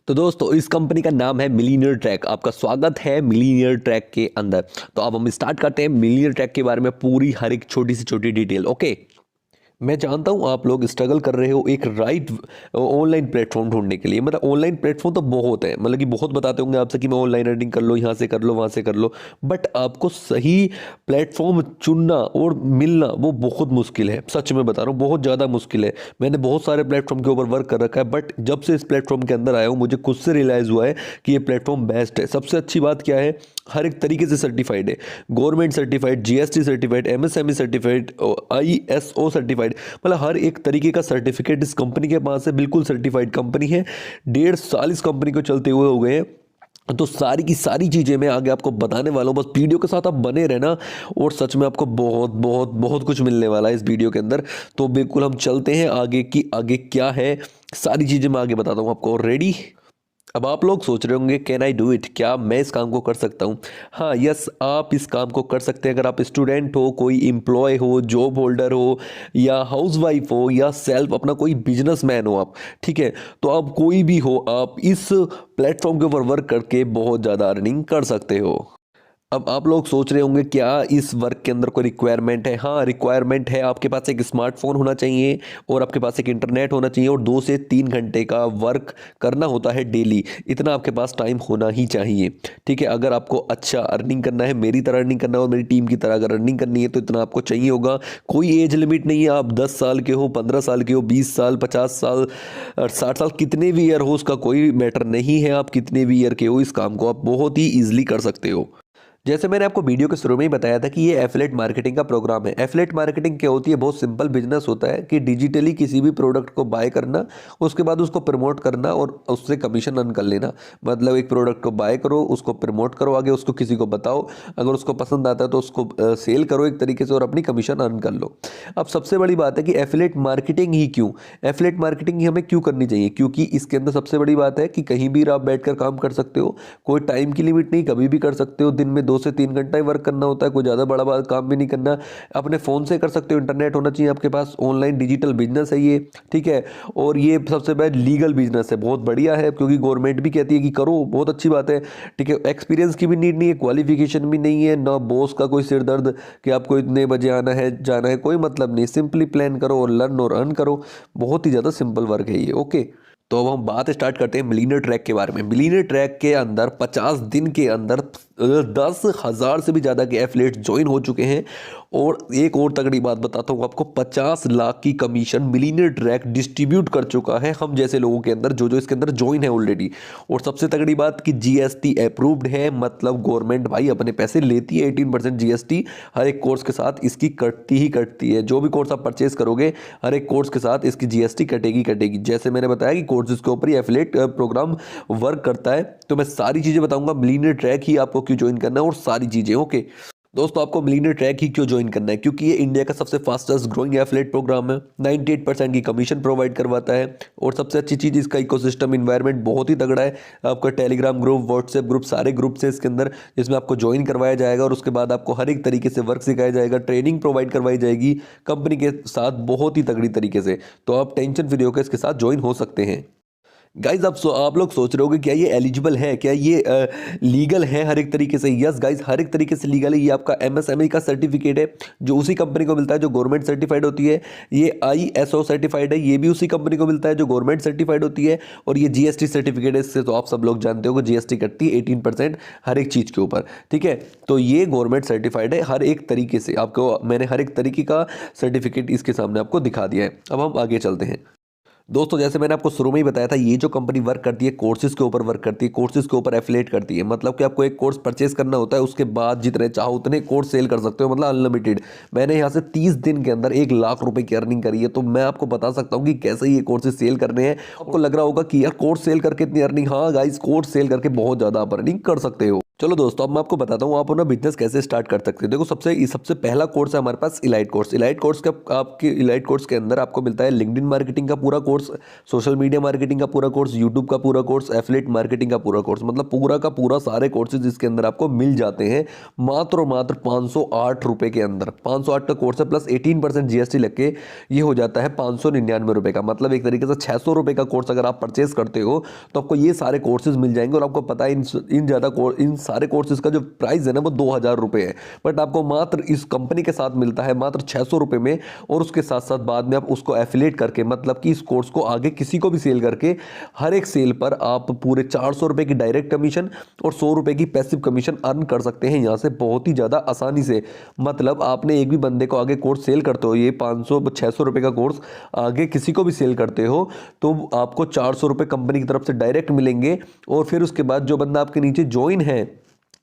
तो दोस्तों इस कंपनी का नाम है मिलीनियर ट्रैक। आपका स्वागत है मिलीनियर ट्रैक के अंदर। तो अब हम स्टार्ट करते हैं मिलीनियर ट्रैक के बारे में पूरी हर एक छोटी से छोटी डिटेल। ओके, मैं जानता हूँ आप लोग स्ट्रगल कर रहे हो एक राइट ऑनलाइन प्लेटफॉर्म ढूंढने के लिए। मतलब ऑनलाइन प्लेटफॉर्म तो बहुत है, मतलब कि बहुत बताते होंगे आपसे कि मैं ऑनलाइन अर्निंग कर लो, यहाँ से कर लो, वहाँ से कर लो, बट आपको सही प्लेटफॉर्म चुनना और मिलना वो बहुत मुश्किल है। सच में बता रहा हूँ, बहुत ज़्यादा मुश्किल है। मैंने बहुत सारे प्लेटफॉर्म के ऊपर वर्क कर रखा है, बट जब से इस प्लेटफॉर्म के अंदर आया हूँ मुझे खुद से रियलाइज़ हुआ है कि ये प्लेटफॉर्म बेस्ट है। सबसे अच्छी बात क्या है, हर एक तरीके से सर्टिफाइड है। Government certified, GST certified, MSME certified, ISO certified, मतलब हर एक तरीके का सर्टिफिकेट इस कंपनी के पास है। बिल्कुल सर्टिफाइड कंपनी है। 1.5 साल इस कंपनी को चलते हुए हो गए हैं। तो सारी की सारी चीज़ें मैं आगे आपको बताने वाला हूँ, बस वीडियो के साथ आप बने रहना और सच में आपको बहुत बहुत बहुत कुछ मिलने वाला है इस वीडियो के अंदर। तो बिल्कुल हम चलते हैं आगे की, आगे क्या है सारी चीज़ें मैं आगे बताता हूँ आपको। रेडी? अब आप लोग सोच रहे होंगे कैन आई डू इट, क्या मैं इस काम को कर सकता हूँ? हाँ, यस, आप इस काम को कर सकते हैं। अगर आप स्टूडेंट हो, कोई एम्प्लॉय हो, जॉब होल्डर हो, या हाउसवाइफ हो, या सेल्फ अपना कोई बिजनेसमैन हो आप, ठीक है, तो आप कोई भी हो, आप इस प्लेटफॉर्म के ऊपर वर्क करके बहुत ज़्यादा अर्निंग कर सकते हो। अब आप लोग सोच रहे होंगे क्या इस वर्क के अंदर कोई रिक्वायरमेंट है? हाँ, रिक्वायरमेंट है। आपके पास एक स्मार्टफोन होना चाहिए और आपके पास एक इंटरनेट होना चाहिए और 2 से 3 घंटे का वर्क करना होता है डेली। इतना आपके पास टाइम होना ही चाहिए, ठीक है। अगर आपको अच्छा अर्निंग करना है, मेरी तरह अर्निंग करना है और मेरी टीम की तरह अगर अर्निंग करनी है तो इतना आपको चाहिए होगा। कोई एज लिमिट नहीं है, आप 10 साल के हो, 15 साल के हो, 20 साल, 50 साल, 60 साल, कितने भी ईयर हो उसका कोई मैटर नहीं है। आप कितने भी ईयर के हो, इस काम को आप बहुत ही ईजिली कर सकते हो। जैसे मैंने आपको वीडियो के शुरू में ही बताया था कि ये एफिलिएट मार्केटिंग का प्रोग्राम है। एफिलिएट मार्केटिंग क्या होती है? बहुत सिंपल बिजनेस होता है कि डिजिटली किसी भी प्रोडक्ट को बाय करना, उसके बाद उसको प्रमोट करना और उससे कमीशन अर्न कर लेना। मतलब एक प्रोडक्ट को बाय करो, उसको प्रमोट करो, आगे उसको किसी को बताओ, अगर उसको पसंद आता है तो उसको सेल करो एक तरीके से और अपनी कमीशन अर्न कर लो। अब सबसे बड़ी बात है कि एफिलिएट मार्केटिंग ही क्यों, एफिलिएट मार्केटिंग ही हमें क्यों करनी चाहिए? क्योंकि इसके अंदर सबसे बड़ी बात है कि कहीं भी आप बैठकर काम कर सकते हो, कोई टाइम की लिमिट नहीं, कभी भी कर सकते हो। दिन में 2 से 3 घंटा ही वर्क करना होता है, कोई ज़्यादा बड़ा बड़ा काम भी नहीं करना। अपने फ़ोन से कर सकते हो, इंटरनेट होना चाहिए आपके पास, ऑनलाइन डिजिटल बिजनेस है ये, ठीक है। और ये सबसे बड़ा लीगल बिजनेस है, बहुत बढ़िया है क्योंकि गवर्नमेंट भी कहती है कि करो, बहुत अच्छी बात है, ठीक है। एक्सपीरियंस की भी नीड नहीं है, क्वालिफिकेशन भी नहीं है, ना बॉस का कोई सिर दर्द कि आपको इतने बजे आना है जाना है, कोई मतलब नहीं। सिंपली प्लान करो और लर्न और अर्न करो। बहुत ही ज़्यादा सिंपल वर्क है ये। ओके, तो अब हम बात स्टार्ट करते हैं मिलीनियर ट्रैक के बारे में। मिलीनियर ट्रैक के अंदर 50 दिन के अंदर 10,000 से भी ज़्यादा के एफिलिएट्स ज्वाइन हो चुके हैं। और एक और तगड़ी बात बताता हूँ आपको, 50 लाख की कमीशन मिलीनियर ट्रैक डिस्ट्रीब्यूट कर चुका है हम जैसे लोगों के अंदर, जो जो इसके अंदर ज्वाइन है ऑलरेडी। और सबसे तगड़ी बात कि जीएसटी अप्रूव्ड है, मतलब गवर्नमेंट भाई अपने पैसे लेती है। 18% जीएसटी हर एक कोर्स के साथ इसकी कटती ही कटती है। जो भी कोर्स आप परचेज करोगे, हर एक कोर्स के साथ इसकी जीएसटी कटेगी कटेगी। जैसे मैंने बताया कि कोर्सेज के ऊपर ही एफिलिएट प्रोग्राम वर्क करता है। तो मैं सारी चीज़ें बताऊंगा, मिलीनियर ट्रैक ही आपको क्यों ज्वाइन करना है और सारी चीज़ें। ओके दोस्तों, आपको मिलीनियर ट्रैक ही क्यों ज्वाइन करना है? क्योंकि ये इंडिया का सबसे फास्टेस्ट ग्रोइंग एफिलिएट प्रोग्राम है। 98% की कमीशन प्रोवाइड करवाता है और सबसे अच्छी चीज़ इसका इकोसिस्टम इन्वायरमेंट बहुत ही तगड़ा है। आपका टेलीग्राम ग्रुप, व्हाट्सएप ग्रुप, सारे ग्रुप्स है इसके अंदर, जिसमें आपको ज्वाइन करवाया जाएगा और उसके बाद आपको हर एक तरीके से वर्क सिखाया जाएगा, ट्रेनिंग प्रोवाइड करवाई जाएगी कंपनी के साथ बहुत ही तगड़ी तरीके से। तो आप टेंशन फ्री होकर इसके साथ ज्वाइन हो सकते हैं। गाइज आप लोग सोच रहे होगे क्या ये एलिजिबल है, क्या ये लीगल है हर एक तरीके से? यस गाइज, हर एक तरीके से लीगल है। ये आपका एमएसएमई का सर्टिफिकेट है जो उसी कंपनी को मिलता है जो गवर्नमेंट सर्टिफाइड होती है। ये आईएसओ सर्टिफाइड है, ये भी उसी कंपनी को मिलता है जो गवर्नमेंट सर्टिफाइड होती है। और ये जीएसटी सर्टिफिकेट है, इससे तो आप सब लोग जानते हो कि जीएसटी कटती है 18% हर एक चीज़ के ऊपर, ठीक है। तो ये गवर्नमेंट सर्टिफाइड है हर एक तरीके से। आपको मैंने हर एक तरीके का सर्टिफिकेट इसके सामने आपको दिखा दिया है। अब हम आगे चलते हैं। दोस्तों जैसे मैंने आपको शुरू में ही बताया था, ये जो कंपनी वर्क करती है कोर्सेज के ऊपर वर्क करती है, कोर्सेज के ऊपर एफिलिएट करती है। मतलब कि आपको एक कोर्स परचेस करना होता है, उसके बाद जितने चाहो उतने कोर्स सेल कर सकते हो, मतलब अनलिमिटेड। मैंने यहाँ से 30 दिन के अंदर 1 लाख रुपए की अर्निंग करी है। तो मैं आपको बता सकता हूँ कि कैसे ये कोर्सेज सेल करने हैं। आपको लग रहा होगा कि यार कोर्स सेल करके इतनी अर्निंग, हाँ गाइस, कोर्स सेल करके बहुत ज़्यादा आप अर्निंग कर सकते हो। चलो दोस्तों, अब मैं आपको बताता हूँ आप अपना बिजनेस कैसे स्टार्ट कर सकते हैं। देखो, सबसे पहला कोर्स है हमारे पास इलाइट कोर्स। इलाइट कोर्स का आपके इलाइट कोर्स के अंदर आपको मिलता है लिंक्डइन मार्केटिंग का पूरा कोर्स, सोशल मीडिया मार्केटिंग का पूरा कोर्स, यूट्यूब का पूरा कोर्स, एफिलिएट मार्केटिंग का पूरा कोर्स, मतलब पूरा का पूरा सारे कोर्सेज इसके अंदर आपको मिल जाते हैं मात्र और मात्र 508 के अंदर। 508 का कोर्स है, प्लस 18% जीएसटी लग के ये हो जाता है 599 का। मतलब एक तरीके से 600 का कोर्स अगर आप परचेस करते हो तो आपको ये सारे कोर्सेज मिल जाएंगे। और आपको पता है इन सारे कोर्सेज का जो प्राइस है ना वो 2000 है, बट आपको मात्र इस कंपनी के साथ मिलता है मात्र 600 में। और उसके साथ साथ बाद में आप उसको एफिलिएट करके, मतलब कि इस कोर्स को आगे किसी को भी सेल करके, हर एक सेल पर आप पूरे 400 की डायरेक्ट कमीशन और 100 की पैसिव कमीशन अर्न कर सकते हैं यहाँ से बहुत ही ज़्यादा आसानी से। मतलब आपने एक भी बंदे को आगे कोर्स सेल करते हो, ये 500-600 का कोर्स आगे किसी को भी सेल करते हो तो आपको 400 कंपनी की तरफ से डायरेक्ट मिलेंगे। और फिर उसके बाद जो बंदा आपके नीचे ज्वाइन है,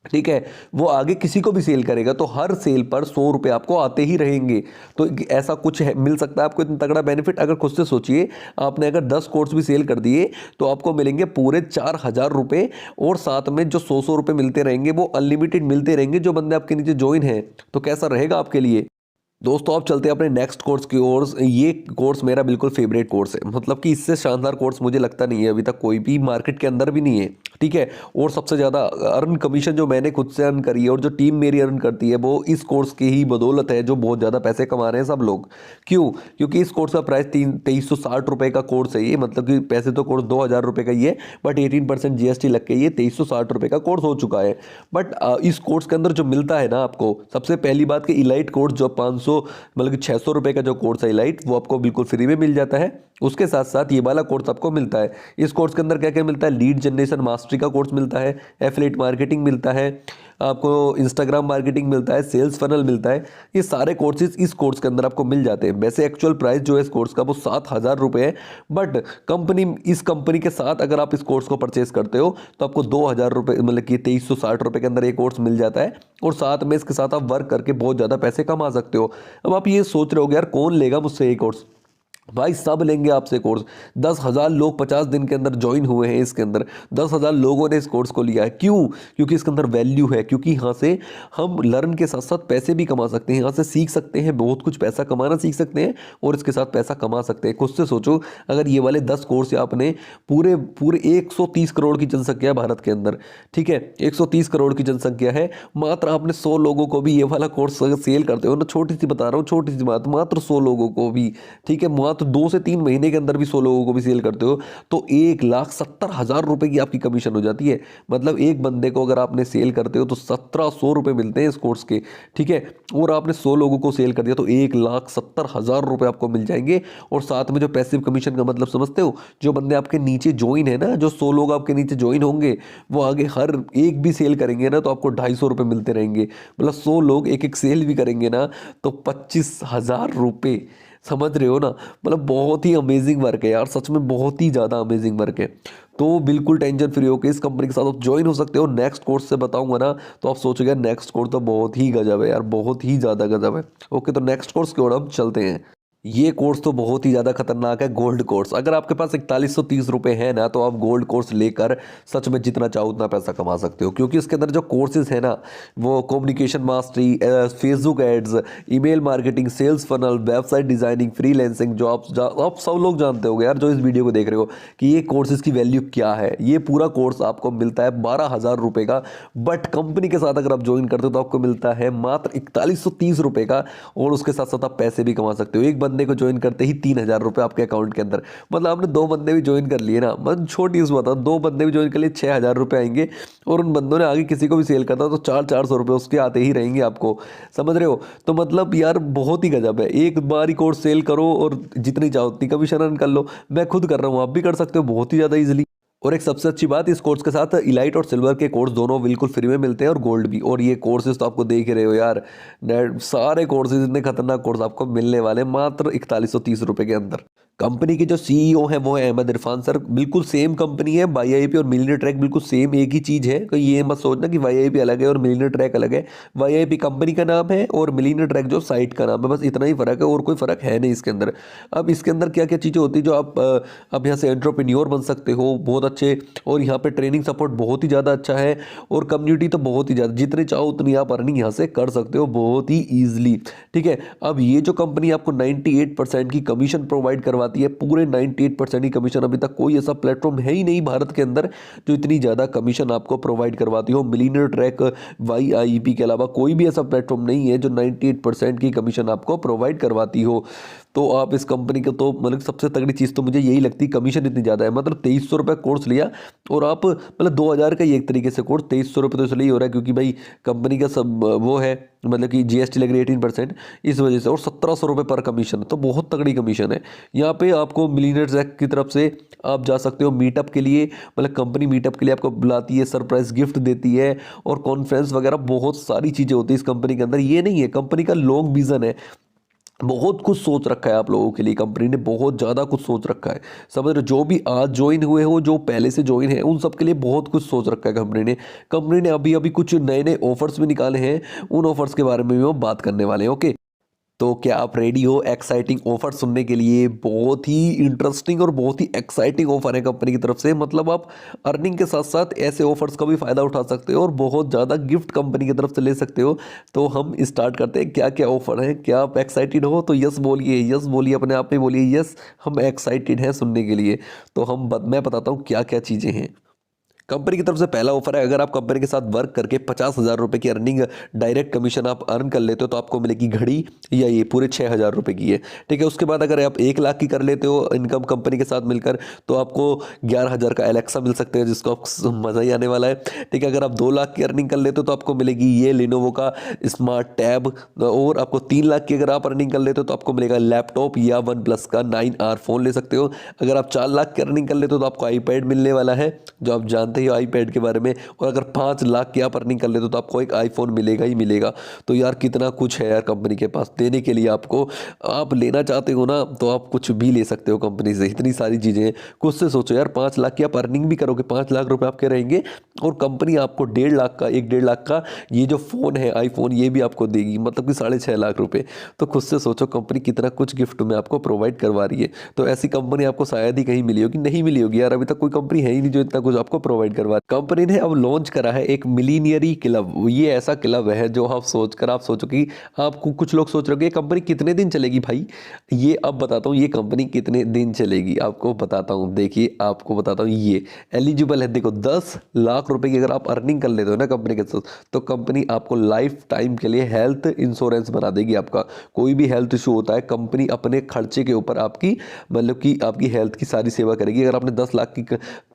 ठीक है, वो आगे किसी को भी सेल करेगा तो हर सेल पर 100 आपको आते ही रहेंगे। तो ऐसा कुछ है, मिल सकता है आपको इतना तगड़ा बेनिफिट। अगर खुद से सोचिए, आपने अगर 10 कोर्स भी सेल कर दिए तो आपको मिलेंगे पूरे 4000 और साथ में जो 100 मिलते रहेंगे वो अनलिमिटेड मिलते रहेंगे जो बंदे आपके नीचे ज्वाइन है। तो कैसा रहेगा आपके लिए दोस्तों। आप चलते हैं अपने नेक्स्ट कोर्स की ओर। ये कोर्स मेरा बिल्कुल फेवरेट कोर्स है, मतलब कि इससे शानदार कोर्स मुझे लगता नहीं है अभी तक कोई भी मार्केट के अंदर भी नहीं है, ठीक है। और सबसे ज़्यादा अर्न कमीशन जो मैंने खुद से अर्न करी है और जो टीम मेरी अर्न करती है वो इस कोर्स की ही बदौलत है, जो बहुत ज़्यादा पैसे कमा रहे हैं सब लोग। क्यों? क्योंकि इस कोर्स का प्राइस 2360 का कोर्स है ये, मतलब कि पैसे तो कोर्स 2000 का ही है, बट 18% जीएसटी लग के ये 2360 का कोर्स हो चुका है। बट इस कोर्स के अंदर जो मिलता है ना आपको, सबसे पहली बात कि इलाइट कोर्स जो 500 मतलब कि 600 का जो कोर्स है इलाइट, वो आपको बिल्कुल फ्री में मिल जाता है। उसके साथ साथ ये वाला कोर्स आपको मिलता है। इस कोर्स के अंदर क्या क्या मिलता है? लीड जनरेशन मास्टरी का कोर्स मिलता है, एफिलिएट मार्केटिंग मिलता है, आपको इंस्टाग्राम मार्केटिंग मिलता है, सेल्स फनल मिलता है। ये सारे कोर्सेज इस कोर्स के अंदर आपको मिल जाते हैं। वैसे एक्चुअल प्राइस जो है इस कोर्स का वो 7000 है, बट इस कंपनी के साथ अगर आप इस कोर्स को परचेज करते हो तो आपको 2000 मतलब कि 2360 के अंदर ये कोर्स मिल जाता है। और साथ में इसके साथ आप वर्क करके बहुत ज़्यादा पैसे कमा सकते हो। अब आप ये सोच रहे हो यार कौन लेगा मुझसे ये कोर्स? भाई सब लेंगे आपसे कोर्स। 10,000 लोग 50 दिन के अंदर ज्वाइन हुए हैं इसके अंदर। 10,000 लोगों ने इस कोर्स को लिया है। क्यों? क्योंकि इसके अंदर वैल्यू है, क्योंकि यहाँ से हम लर्न के साथ साथ पैसे भी कमा सकते हैं, यहाँ से सीख सकते हैं, बहुत कुछ पैसा कमाना सीख सकते हैं और इसके साथ पैसा कमा सकते हैं। खुद से सोचो, अगर ये वाले 10 कोर्स आपने पूरे पूरे 130 करोड़ की जनसंख्या है भारत के अंदर, ठीक है, 130 करोड़ की जनसंख्या है, मात्र आपने 100 लोगों को भी ये वाला कोर्स सेल करते हो ना, छोटी सी बता रहा हूँ, छोटी सी बात, मात्र 100 लोगों को भी, ठीक है, तो 2 से 3 महीने के अंदर भी 100 लोगों को भी सेल करते हो तो 1,70,000 की आपकी कमीशन हो जाती है। मतलब एक बंदे को अगर आपने सेल करते हो तो 1700 मिलते हैं इस कोर्स के, ठीक है। और आपने 100 लोगों को सेल कर दिया तो 1,70,000 आपको मिल जाएंगे। और साथ में जो पैसिव कमीशन का मतलब समझते हो, जो बंदे आपके नीचे ज्वाइन है ना, जो 100 लोग आपके नीचे ज्वाइन होंगे वो आगे हर एक भी सेल करेंगे ना तो आपको 250 मिलते रहेंगे। मतलब 100 लोग एक एक सेल भी करेंगे ना तो 25,000। समझ रहे हो ना? मतलब बहुत ही अमेजिंग वर्क है यार, सच में बहुत ही ज़्यादा अमेजिंग वर्क है। तो बिल्कुल टेंशन फ्री होकर इस कंपनी के साथ आप ज्वाइन हो सकते हो। नेक्स्ट कोर्स से बताऊंगा ना तो आप सोचोगे नेक्स्ट कोर्स तो बहुत ही गजब है यार, बहुत ही ज़्यादा गजब है। ओके, तो नेक्स्ट कोर्स की ओर हम चलते हैं। ये कोर्स तो बहुत ही ज़्यादा खतरनाक है, गोल्ड कोर्स। अगर आपके पास 4130 है ना तो आप गोल्ड कोर्स लेकर सच में जितना चाहो उतना पैसा कमा सकते हो। क्योंकि इसके अंदर जो कोर्सेज है ना वो communication mastery, Facebook ads, email marketing, sales funnel, website designing, freelancing, जो आप सब लोग जानते होंगे यार जो इस वीडियो को देख रहे हो कि ये कोर्सेज की वैल्यू क्या है। ये पूरा कोर्स आपको मिलता है 12,000 का, बट कंपनी के साथ अगर आप ज्वाइन करते हो तो आपको मिलता है मात्र 4130 का। और उसके साथ साथ आप पैसे भी कमा सकते हो। एक बंदे को ज्वाइन करते ही 3,000 आपके अकाउंट के अंदर। मतलब आपने 2 बंदे भी ज्वाइन कर लिए ना, मैं छोटी सी बात है, 2 बंदे भी ज्वाइन कर लिए 6,000 आएंगे। और उन बंदों ने आगे किसी को भी सेल करता तो 400 उसके आते ही रहेंगे आपको। समझ रहे हो? तो मतलब यार बहुत ही गजब है। एक बार ही कोर्स सेल करो और जितनी चाहो उतनी कमीशन अर्न कर लो। मैं खुद कर रहा हूँ, आप भी कर सकते हो बहुत ही ज़्यादा ईजिली। और एक सबसे अच्छी बात, इस कोर्स के साथ इलाइट और सिल्वर के कोर्स दोनों बिल्कुल फ्री में मिलते हैं और गोल्ड भी। और ये कोर्सेज तो आपको देख ही रहे हो यार, सारे कोर्सेज इतने खतरनाक कोर्स आपको मिलने वाले हैं मात्र 4130 के अंदर। कंपनी के जो सीईओ हैं वो है अहमद इरफान सर। बिल्कुल सेम कंपनी है, वाईआईपी और मिलियनेयर ट्रैक बिल्कुल सेम एक ही चीज़ है। कोई ये मत सोचना कि वाईआईपी अलग है और मिलियनेयर ट्रैक अलग है। वाईआईपी कंपनी का नाम है और मिलियनेयर ट्रैक जो साइट का नाम है, बस इतना ही फ़र्क है और कोई फ़र्क है नहीं इसके अंदर। अब इसके अंदर क्या क्या चीज़ें होती है जो आप यहाँ से एंटरप्रेन्योर बन सकते हो बहुत अच्छे, और यहाँ पे ट्रेनिंग सपोर्ट बहुत ही ज़्यादा अच्छा है, और कम्युनिटी तो बहुत ही ज़्यादा, जितने चाहो उतनी आप अर्निंग यहाँ से कर सकते हो बहुत ही ईजिली। ठीक है, अब ये जो कंपनी आपको 98% की कमीशन प्रोवाइड करवाती है, पूरे 98% की कमीशन, अभी तक कोई ऐसा प्लेटफॉर्म है ही नहीं भारत के अंदर जो इतनी ज़्यादा कमीशन आपको प्रोवाइड करवाती हो। मिलियनेयर ट्रैक वाईआईपी के अलावा कोई भी ऐसा प्लेटफॉर्म नहीं है जो 98% की कमीशन आपको प्रोवाइड करवाती हो। तो आप इस कंपनी का तो मतलब सबसे तगड़ी चीज़ तो मुझे यही लगती है, कमीशन इतनी ज़्यादा है। मतलब 2300 रुपये कोर्स लिया और आप मतलब 2000 का ही एक तरीके से कोर्स, 2300 रुपये तो इसलिए हो रहा है क्योंकि भाई कंपनी का सब वो है, मतलब कि जीएसटी लग रही है 18%, इस वजह से, और 1700 रुपये पर कमीशन, तो बहुत तगड़ी कमीशन है। यहाँ पे आपको मिलियनेयर ट्रैक की तरफ से आप जा सकते हो मीटअप के लिए, मतलब कंपनी मीटअप के लिए आपको बुलाती है, सरप्राइज गिफ्ट देती है, और कॉन्फ्रेंस वगैरह बहुत सारी चीज़ें होती है इस कंपनी के अंदर। ये नहीं है, कंपनी का लॉन्ग विजन है, बहुत कुछ सोच रखा है आप लोगों के लिए, कंपनी ने बहुत ज़्यादा कुछ सोच रखा है। समझ रहे हो, जो भी आज ज्वाइन हुए हो, जो पहले से ज्वाइन है, उन सब के लिए बहुत कुछ सोच रखा है कंपनी ने। कंपनी ने अभी अभी कुछ नए नए ऑफर्स भी निकाले हैं, उन ऑफर्स के बारे में भी हम बात करने वाले हैं। ओके, तो क्या आप रेडी हो एक्साइटिंग ऑफर सुनने के लिए? बहुत ही इंटरेस्टिंग और बहुत ही एक्साइटिंग ऑफर है कंपनी की तरफ से। मतलब आप अर्निंग के साथ साथ ऐसे ऑफर्स का भी फ़ायदा उठा सकते हो और बहुत ज़्यादा गिफ्ट कंपनी की तरफ से ले सकते हो। तो हम स्टार्ट करते हैं, क्या क्या ऑफर है, क्या आप एक्साइटेड हो? तो यस बोलिए, यस बोलिए, अपने आप में बोलिए यस, हम एक्साइटेड हैं सुनने के लिए। तो मैं बताता हूँ क्या क्या चीज़ें हैं। कंपनी की तरफ से पहला ऑफर है, अगर आप कंपनी के साथ वर्क करके 50,000 रुपये की अर्निंग डायरेक्ट कमीशन आप अर्न कर लेते हो तो आपको मिलेगी घड़ी, या ये पूरे 6,000 रुपये की है। ठीक है, उसके बाद अगर आप 1 लाख की कर लेते हो इनकम कंपनी के साथ मिलकर, तो आपको 11,000 का एलेक्सा मिल सकते हैं, जिसको मज़ा ही आने वाला है। ठीक है, अगर आप 2 लाख की अर्निंग कर लेते हो तो आपको मिलेगी ये लिनोवो का स्मार्ट टैब, और आपको 3 लाख की अगर आप अर्निंग कर लेते हो तो आपको मिलेगा लैपटॉप या OnePlus का 9R फ़ोन ले सकते हो। अगर आप 4 लाख की अर्निंग कर लेते हो तो आपको आईपैड मिलने वाला है, जो आप जानते ही आईपैड के बारे में। और अगर 5 लाख की आप अर्निंग कर लेते हो तो आपको एक आईफोन मिलेगा ही मिलेगा। तो यार कितना कुछ है यार कंपनी के पास देने के लिए आपको। आप लेना चाहते हो ना तो आप कुछ भी ले सकते हो कंपनी से, इतनी सारी चीज़ें हैं। कुछ से सोचो यार, 5 लाख की आप अर्निंग भी करोगे, 5 लाख रुपए आपके रहेंगे, और कंपनी आपको 1.5 लाख का, 1.5 लाख का ये जो फ़ोन है आईफोन, ये भी आपको देगी, मतलब कि 6.5 लाख रुपए। तो खुद से सोचो कंपनी कितना कुछ गिफ्ट में आपको प्रोवाइड करवा रही है। तो ऐसी कंपनी आपको शायद ही कहीं मिली होगी, नहीं मिली होगी यार, अभी तक कोई कंपनी है ही नहीं जो इतना कुछ आपको प्रोवाइड करवा। कंपनी ने अब लॉन्च करा है एक मिलीनियरी क्लब। ये ऐसा क्लब है जो आप सोचो कि आपको, कुछ लोग सोच रहे हो कि ये कंपनी कितने दिन चलेगी भाई। ये अब बताता हूँ ये कंपनी कितने दिन चलेगी, आपको बताता हूँ। देखिए आपको बताता हूँ, ये एलिजिबल है, देखो 10 लाख रुपए की अगर आप अर्निंग कर लेते हो ना कंपनी के साथ, तो कंपनी आपको लाइफ टाइम के लिए हेल्थ इंश्योरेंस बना देगी। आपका कोई भी हेल्थ इशू होता है, कंपनी अपने खर्चे के ऊपर आपकी, मतलब कि आपकी हेल्थ की सारी सेवा करेगी। अगर आपने 10 लाख की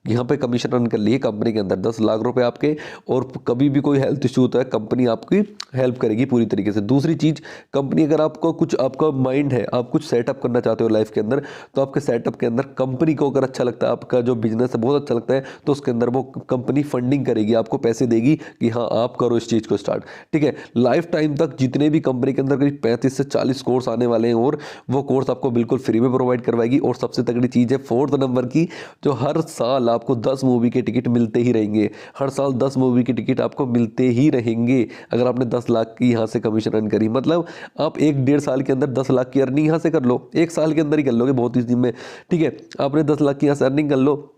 यहाँ पे कमीशन अर्न कर ली है कंपनी के अंदर, 10 लाख रुपए आपके, और कभी भी कोई हेल्थ इशू होता है कंपनी आपकी हेल्प करेगी पूरी तरीके से। दूसरी चीज़, कंपनी अगर आपको कुछ, आपका माइंड है, आप कुछ सेटअप करना चाहते हो लाइफ के अंदर, तो आपके सेटअप के अंदर कंपनी को अगर अच्छा लगता है, आपका जो बिजनेस है बहुत अच्छा लगता है, तो उसके अंदर वो कंपनी फंडिंग करेगी, आपको पैसे देगी कि हाँ आप करो इस चीज़ को स्टार्ट। ठीक है, लाइफ टाइम तक जितने भी कंपनी के अंदर करीब 35 से 40 कोर्स आने वाले हैं, और वो कोर्स आपको बिल्कुल फ्री में प्रोवाइड करवाएगी। और सबसे तगड़ी चीज़ है 4th नंबर की, जो हर साल आपको 10 मूवी के टिकट मिलते ही रहेंगे। हर साल 10 मूवी के टिकट आपको मिलते ही रहेंगे अगर आपने 10 लाख की यहाँ से कमीशन अर्न करी। मतलब आप 1-1.5 साल के अंदर 10 लाख की अर्निंग यहाँ से कर लो, 1 साल के अंदर ही कर लोगे बहुत इस दिन में। ठीक है, आपने 10 लाख की यहाँ से अर्निंग कर लो,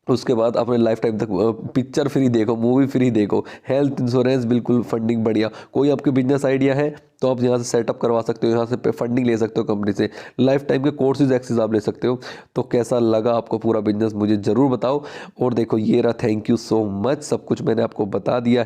उसके बाद अपने लाइफ टाइम तक पिक्चर फ्री देखो, मूवी फ्री देखो, हेल्थ इंश्योरेंस बिल्कुल फंडिंग बढ़िया। कोई आपके बिजनेस आइडिया है तो आप यहाँ से सेटअप करवा सकते हो, यहाँ से फंडिंग ले सकते हो कंपनी से, लाइफ टाइम के कोर्सेज एक्सेस आप ले सकते हो। तो कैसा लगा आपको पूरा बिजनेस मुझे ज़रूर बताओ। और देखो ये रहा, थैंक यू सो मच, सब कुछ मैंने आपको बता दिया है।